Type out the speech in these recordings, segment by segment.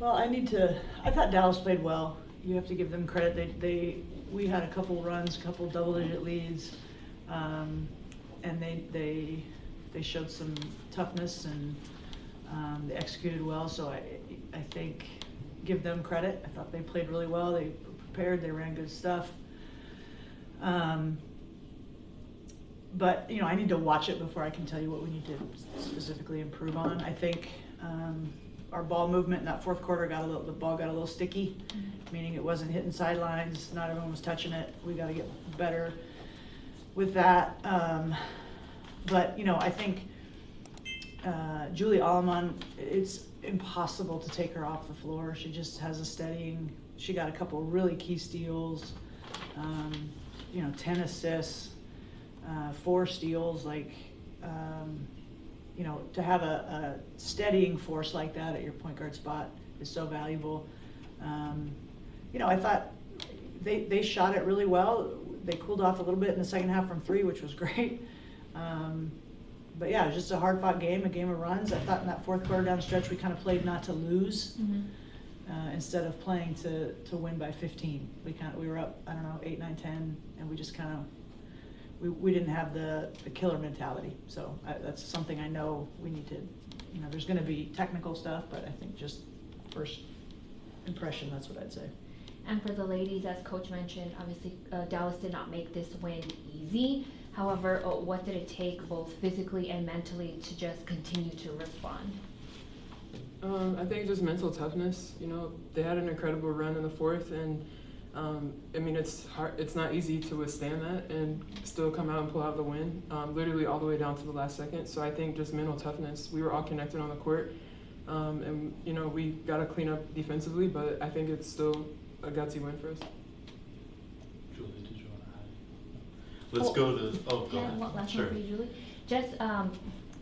Well, I thought Dallas played well. You have to give them credit. We had a couple runs, a couple double-digit leads, and they showed some toughness and they executed well. So I think give them credit. I thought they played really well. They were prepared. They ran good stuff. But I need to watch it before I can tell you what we need to specifically improve on. I think our ball movement in that fourth quarter the ball got a little sticky, meaning it wasn't hitting sidelines. Not everyone was touching it. We got to get better with that. But I think Julie Allemand, it's impossible to take her off the floor. She just has a steadying. She got a couple really key steals, 10 assists, 4 steals. To have a steadying force like that at your point guard spot is so valuable. I thought they shot it really well. They cooled off a little bit in the second half from 3, which was great. But yeah, it was just a hard-fought game, a game of runs. I thought in that fourth quarter down the stretch, we kind of played not to lose instead of playing to win by 15. We were up, 8, 9, 10, and we just kind of we didn't have the killer mentality. So that's something I know we need to. There's going to be technical stuff, but I think just first impression, that's what I'd say. And for the ladies, as Coach mentioned, obviously Dallas did not make this win easy. However, what did it take both physically and mentally to just continue to respond? I think just mental toughness. They had an incredible run in the fourth, and it's hard. It's not easy to withstand that and still come out and pull out the win, literally all the way down to the last second. So I think just mental toughness. We were all connected on the court, and we got to clean up defensively, but I think it's still a gutsy win for us. Julie, did you want to add? Let's go to. Oh, go ahead. One last Sure. one for you, Julie. Just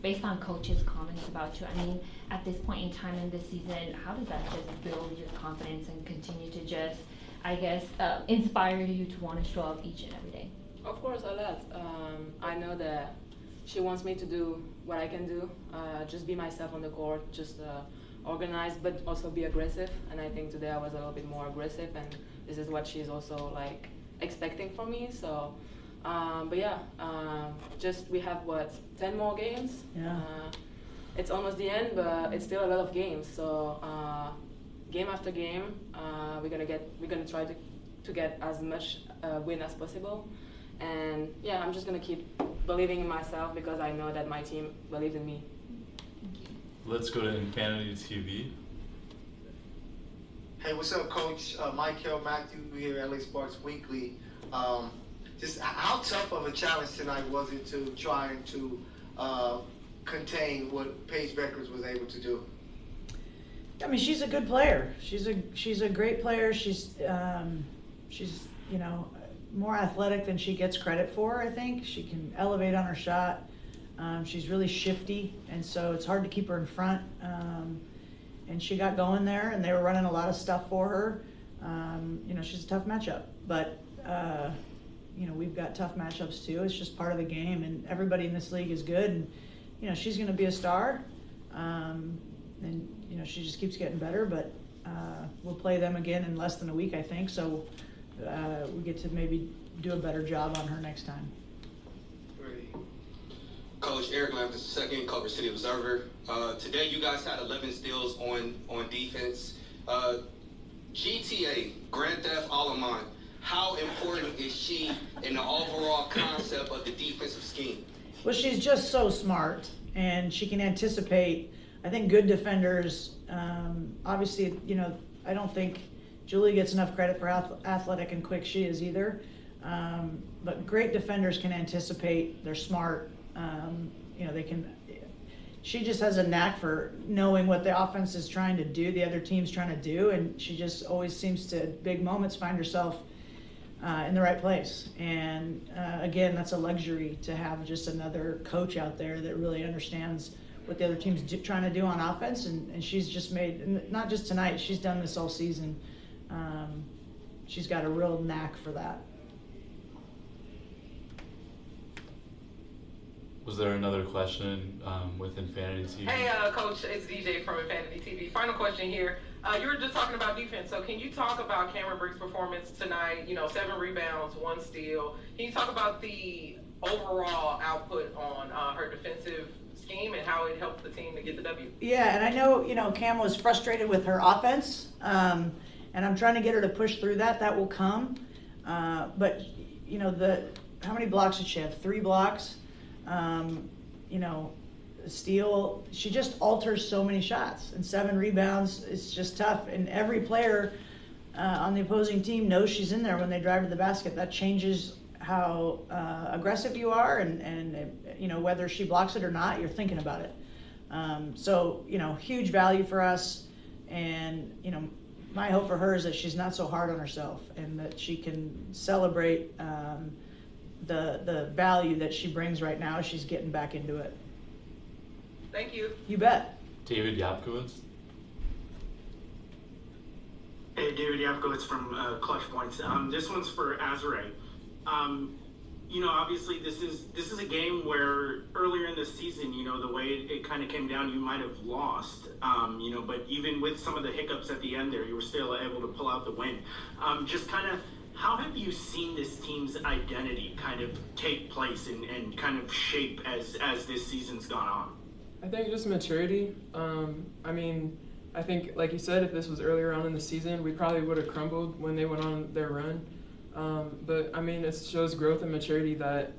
based on Coach's comments about you, at this point in time in this season, how does that just build your confidence and continue to just, inspire you to want to show up each and every day? Of course, a lot. I know that she wants me to do what I can do, just be myself on the court, just organize, but also be aggressive. And I think today I was a little bit more aggressive, and this is what she's also expecting from me. So, but yeah, just we have 10 more games. Yeah. It's almost the end, but it's still a lot of games. So game after game, we're gonna try to get as much win as possible. And yeah, I'm just gonna keep believing in myself because I know that my team believed in me. Let's go to Infinity TV. Hey, what's up, Coach? Michael Matthew here at LA Sports Weekly. Just how tough of a challenge tonight was it to try to contain what Paige Bueckers was able to do? She's a good player. She's a great player. She's more athletic than she gets credit for. I think she can elevate on her shot. She's really shifty, and so it's hard to keep her in front. And she got going there, and they were running a lot of stuff for her. She's a tough matchup, but we've got tough matchups too. It's just part of the game, and everybody in this league is good. And she's going to be a star, and she just keeps getting better. But we'll play them again in less than a week, I think. So we get to maybe do a better job on her next time. Coach Eric Lamb II, Culver City Observer. Today you guys had 11 steals on defense. GTA, Grand Theft Allemand, how important is she in the overall concept of the defensive scheme? Well, she's just so smart, and she can anticipate. I think good defenders, obviously, I don't think Julie gets enough credit for how athletic and quick she is either. But great defenders can anticipate. They're smart. She just has a knack for knowing what the offense is trying to do, the other team's trying to do, and she just always seems to, big moments, find herself in the right place. And again, that's a luxury to have just another coach out there that really understands what the other team's trying to do on offense. And she's just made, and not just tonight, she's done this all season. She's got a real knack for that. Was there another question with Infinity TV? Hey, Coach, it's DJ from Infinity TV. Final question here. You were just talking about defense, so can you talk about Cameron Brick's performance tonight? 7 rebounds, 1 steal. Can you talk about the overall output on her defensive scheme and how it helped the team to get the W? Yeah, and I know, Cam was frustrated with her offense, and I'm trying to get her to push through that. That will come. But, how many blocks did she have? 3 blocks. Steal. She just alters so many shots, and 7 rebounds. It's just tough. And every player on the opposing team knows she's in there when they drive to the basket. That changes how aggressive you are, and whether she blocks it or not, you're thinking about it. So huge value for us, and my hope for her is that she's not so hard on herself, and that she can celebrate the value that she brings right now as she's getting back into it. Thank you. You bet. David Yapkowitz. Hey, David Yapkowitz from Clutch Points. This one's for Azura. Obviously this is a game where earlier in the season, the way it kind of came down, you might have lost. But even with some of the hiccups at the end there, you were still able to pull out the win. Just kind of, how have you seen this team's identity kind of take place and kind of shape as this season's gone on? I think just maturity. I think, like you said, if this was earlier on in the season, we probably would have crumbled when they went on their run. But it shows growth and maturity that,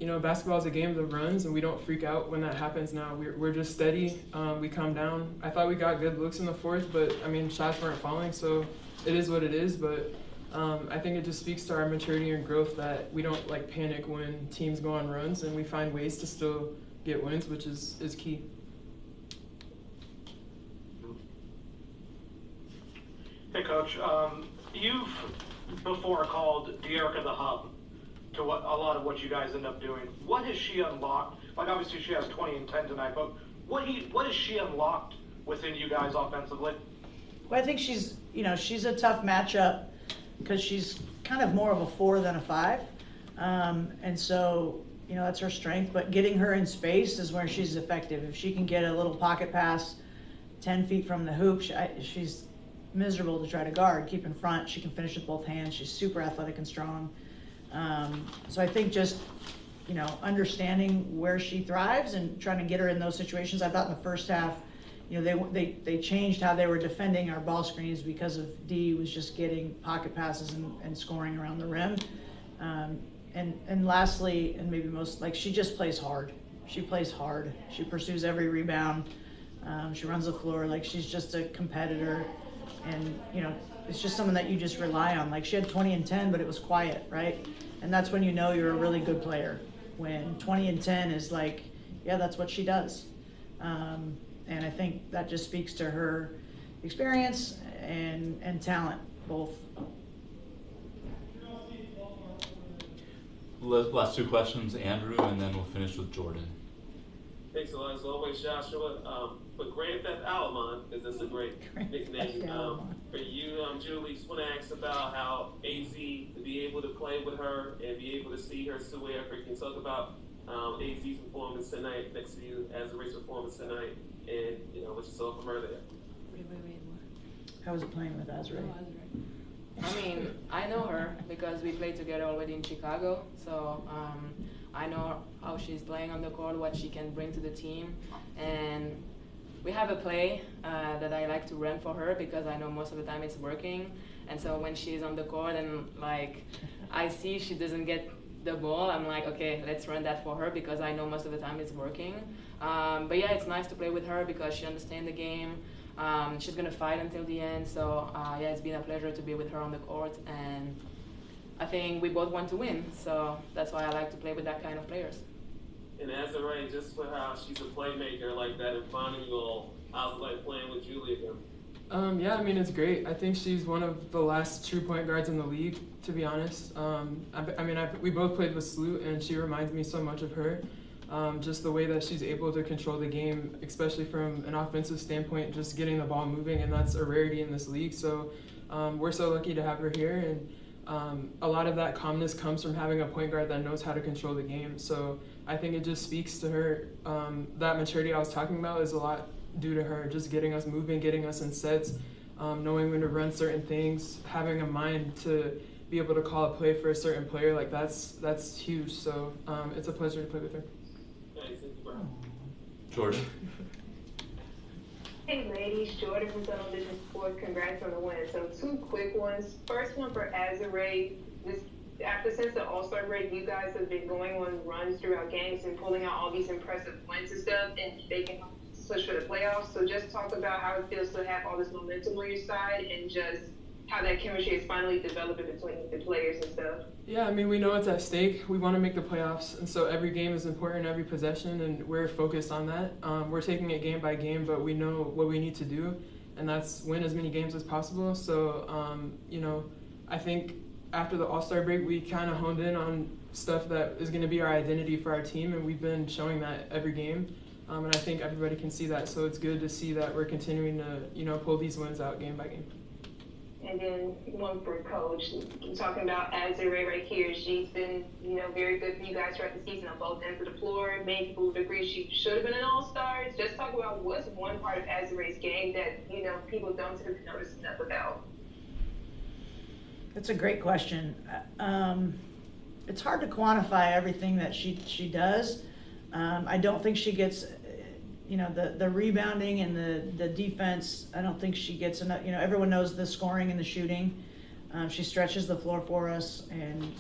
basketball is a game of runs, and we don't freak out when that happens now. We're just steady. We calm down. I thought we got good looks in the fourth, but, shots weren't falling, so it is what it is. But I think it just speaks to our maturity and growth that we don't, panic when teams go on runs, and we find ways to still get wins, which is key. Hey, Coach. You've before called De'Erica the hub to a lot of what you guys end up doing. What has she unlocked? Obviously she has 20 and 10 tonight, but what has she unlocked within you guys offensively? Well, I think she's a tough matchup because she's kind of more of a 4 than a 5. And so, that's her strength. But getting her in space is where she's effective. If she can get a little pocket pass 10 feet from the hoop, she's miserable to try to guard. Keep in front. She can finish with both hands. She's super athletic and strong. So I think just, understanding where she thrives and trying to get her in those situations. I thought in the first half, they changed how they were defending our ball screens because of Dee was just getting pocket passes and scoring around the rim. And lastly, and maybe most, she just plays hard. She plays hard. She pursues every rebound. She runs the floor. She's just a competitor. And, it's just someone that you just rely on. She had 20 and 10, but it was quiet, right? And that's when you're a really good player. When 20 and 10 is yeah, that's what she does. And I think that just speaks to her experience and talent, both. Last 2 questions, Andrew, and then we'll finish with Jordan. Thanks a lot, as always, Joshua. But Grand Theft Allemand, because that's a great nickname for you, Julie. Just want to ask about how AZ, to be able to play with her and be able to see her Sue effort. Can you talk about AZ's performance tonight next to you, as a race performance tonight, and what you saw from her there? How was it playing with Azura? I know her because we played together already in Chicago, so I know how she's playing on the court, what she can bring to the team, and we have a play that I like to run for her because I know most of the time it's working, and so when she's on the court and I see she doesn't get the ball, I'm like, okay, let's run that for her because I know most of the time it's working. But yeah, it's nice to play with her because she understands the game. She's gonna fight until the end, so yeah, it's been a pleasure to be with her on the court, and I think we both want to win, so that's why I like to play with that kind of players. And Azura, just for how she's a playmaker like that in front of you all, how's it like playing with Julie again? Yeah, it's great. I think she's one of the last true point guards in the league, to be honest. We both played with Sloot, and she reminds me so much of her. Just the way that she's able to control the game, especially from an offensive standpoint, just getting the ball moving, and that's a rarity in this league. So we're so lucky to have her here, and a lot of that calmness comes from having a point guard that knows how to control the game. So I think it just speaks to her. That maturity I was talking about is a lot due to her, just getting us moving, getting us in sets, knowing when to run certain things, having a mind to be able to call a play for a certain player, like that's huge. So it's a pleasure to play with her. Jordan. Hey ladies, Jordan from Television Sports. Congrats on the win. So 2 quick ones. First one for Azura. Since the All-Star break, you guys have been going on runs throughout games and pulling out all these impressive wins and stuff, and they can push for the playoffs. So just talk about how it feels to have all this momentum on your side and just how that chemistry is finally developing between the players and stuff. Yeah, I mean, we know it's at stake. We want to make the playoffs, and so every game is important, every possession, and we're focused on that. We're taking it game by game, but we know what we need to do, and that's win as many games as possible. So, I think after the All-Star break, we kind of honed in on stuff that is going to be our identity for our team, and we've been showing that every game. And I think everybody can see that, so it's good to see that we're continuing to, pull these wins out game by game. And then one for Coach. I'm talking about Azura right here. She's been, very good for you guys throughout the season on both ends of the floor. Many people would agree she should have been an All-Star. Just talk about what's one part of Azura's game that, people don't typically notice enough about. That's a great question. It's hard to quantify everything that she does. I don't think she gets, the rebounding and the defense. I don't think she gets enough. Everyone knows the scoring and the shooting. She stretches the floor for us, and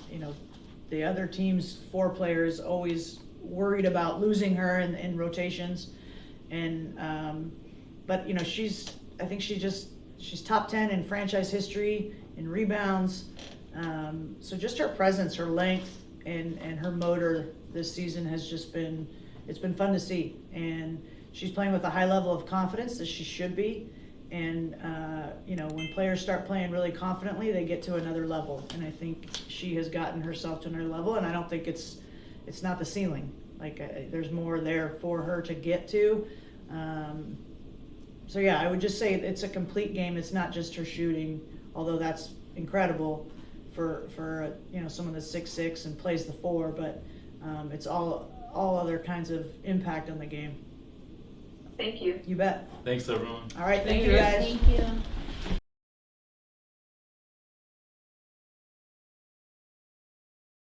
the other team's 4 players always worried about losing her in rotations. And but I think she's top 10 in franchise history in rebounds. So just her presence, her length, and her motor this season has just been, it's been fun to see. And she's playing with a high level of confidence, as she should be. And, when players start playing really confidently, they get to another level. And I think she has gotten herself to another level, and I don't think it's not the ceiling. There's more there for her to get to. So yeah, I would just say it's a complete game. It's not just her shooting, although that's incredible for someone that's 6'6" and plays the 4, but it's all other kinds of impact on the game. Thank you. You bet. Thanks, everyone. All right, thank you guys. Thank you.